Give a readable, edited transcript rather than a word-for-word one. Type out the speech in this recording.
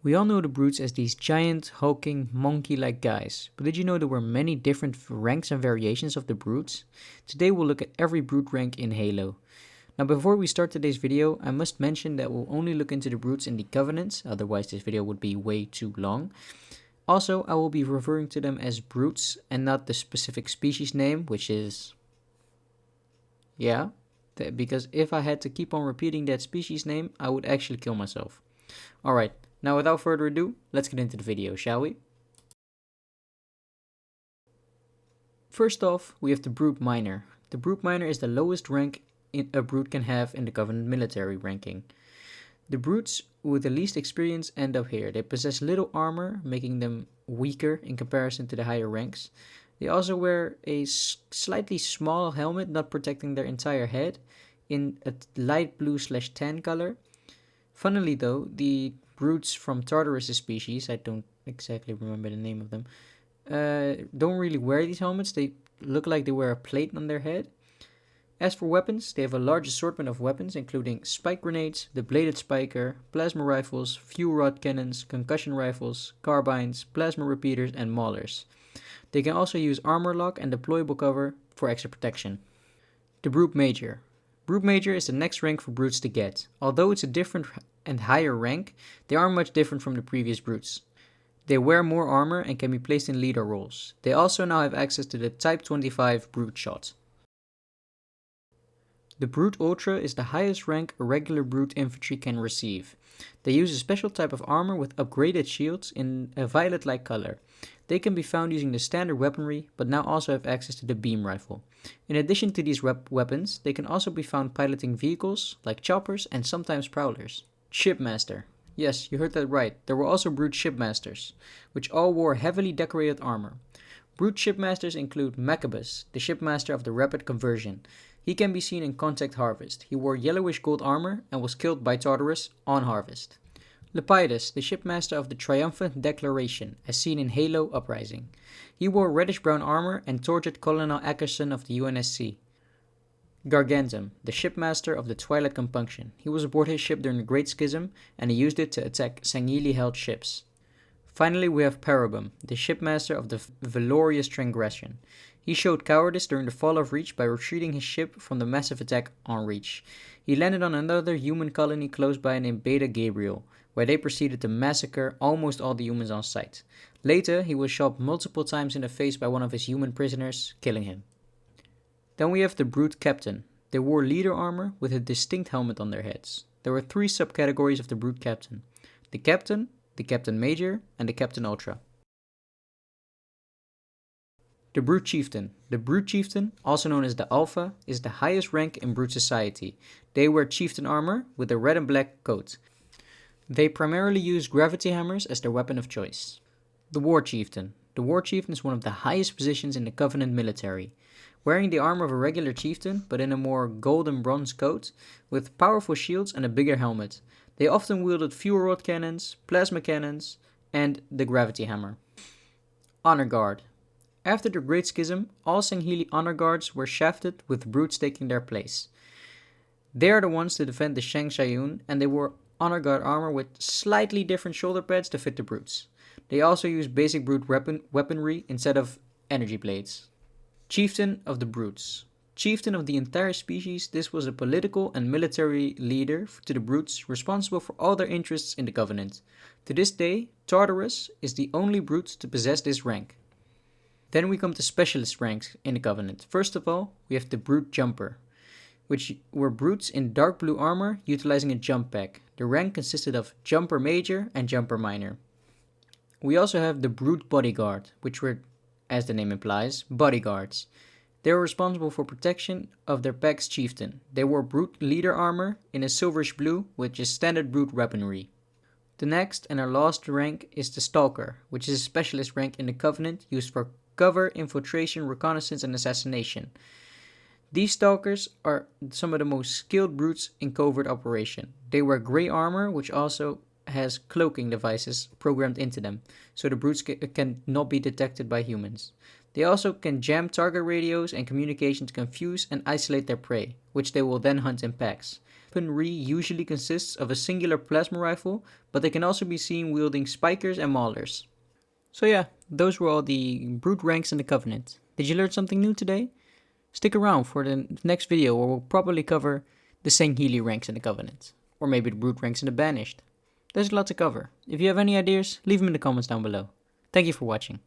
We all know the brutes as these giant, hulking, monkey-like guys, but did you know there were many different ranks and variations of the brutes? Today we'll look at every brute rank in Halo. Now before we start today's video, I must mention that we'll only look into the brutes in the Covenants, otherwise this video would be way too long. Also, I will be referring to them as brutes and not the specific species name, which is... because if I had to keep on repeating that species name, I would actually kill myself. Alright. Now without further ado, let's get into the video, shall we? First off, we have the Brute Miner. The Brute Miner is the lowest rank a brute can have in the Covenant military ranking. The brutes with the least experience end up here. They possess little armor, making them weaker in comparison to the higher ranks. They also wear a slightly small helmet, not protecting their entire head, in a light blue/tan color. Funnily though, the brutes from Tartarus' species, I don't exactly remember the name of them, don't really wear these helmets. They look like they wear a plate on their head. As for weapons, they have a large assortment of weapons, including spike grenades, the bladed spiker, plasma rifles, fuel rod cannons, concussion rifles, carbines, plasma repeaters, and maulers. They can also use armor lock and deployable cover for extra protection. The Brute Major. Brute Major is the next rank for brutes to get. Although it's a different and higher rank, they aren't much different from the previous brutes. They wear more armor and can be placed in leader roles. They also now have access to the Type 25 Brute Shot. The Brute Ultra is the highest rank a regular brute infantry can receive. They use a special type of armor with upgraded shields in a violet-like color. They can be found using the standard weaponry, but now also have access to the beam rifle. In addition to these weapons, they can also be found piloting vehicles, like choppers and sometimes prowlers. Shipmaster. Yes, you heard that right. There were also brute shipmasters, which all wore heavily decorated armor. Brute shipmasters include Maccabeus, the shipmaster of the Rapid Conversion. He can be seen in Contact Harvest. He wore yellowish gold armor and was killed by Tartarus on Harvest. Lepidus, the shipmaster of the Triumphant Declaration, as seen in Halo Uprising. He wore reddish-brown armor and tortured Colonel Ackerson of the UNSC. Gargantum, the shipmaster of the Twilight Compunction. He was aboard his ship during the Great Schism, and he used it to attack Sangheili-held ships. Finally, we have Parabum, the shipmaster of the Valorious Transgression. He showed cowardice during the fall of Reach by retreating his ship from the massive attack on Reach. He landed on another human colony close by named Beta Gabriel, where they proceeded to massacre almost all the humans on sight. Later, he was shot multiple times in the face by one of his human prisoners, killing him. Then we have the Brute Captain. They wore leader armor with a distinct helmet on their heads. There were three subcategories of the Brute Captain: the Captain Major, and the Captain Ultra. The Brute Chieftain. The Brute Chieftain, also known as the Alpha, is the highest rank in Brute society. They wear chieftain armor with a red and black coat. They primarily use gravity hammers as their weapon of choice. The War Chieftain. The War Chieftain is one of the highest positions in the Covenant military. Wearing the armor of a regular chieftain, but in a more golden bronze coat, with powerful shields and a bigger helmet. They often wielded fuel rod cannons, plasma cannons, and the gravity hammer. Honor Guard. After the Great Schism, all Sangheili honor guards were shafted, with brutes taking their place. They are the ones to defend the Shang Shayun, and they wore honor guard armor with slightly different shoulder pads to fit the brutes. They also use basic brute weaponry instead of energy blades. Chieftain of the Brutes. Chieftain of the entire species, this was a political and military leader to the brutes, responsible for all their interests in the Covenant. To this day, Tartarus is the only brute to possess this rank. Then we come to specialist ranks in the Covenant. First of all, we have the Brute Jumper, which were brutes in dark blue armor utilizing a jump pack. The rank consisted of Jumper Major and Jumper Minor. We also have the Brute Bodyguard, which were, as the name implies, bodyguards. They were responsible for protection of their pack's chieftain. They wore brute leader armor in a silverish blue, which is standard brute weaponry. The next and our last rank is the Stalker, which is a specialist rank in the Covenant used for cover, infiltration, reconnaissance, and assassination. These Stalkers are some of the most skilled brutes in covert operation. They wear grey armor, which also has cloaking devices programmed into them, so the brutes can not be detected by humans. They also can jam target radios and communication to confuse and isolate their prey, which they will then hunt in packs. weaponry usually consists of a singular plasma rifle, but they can also be seen wielding spikers and maulers. So yeah, those were all the brute ranks in the Covenant. Did you learn something new today? Stick around for the next video where we'll probably cover the Sangheili ranks in the Covenant, or maybe the brute ranks in the Banished. There's a lot to cover. If you have any ideas, leave them in the comments down below. Thank you for watching.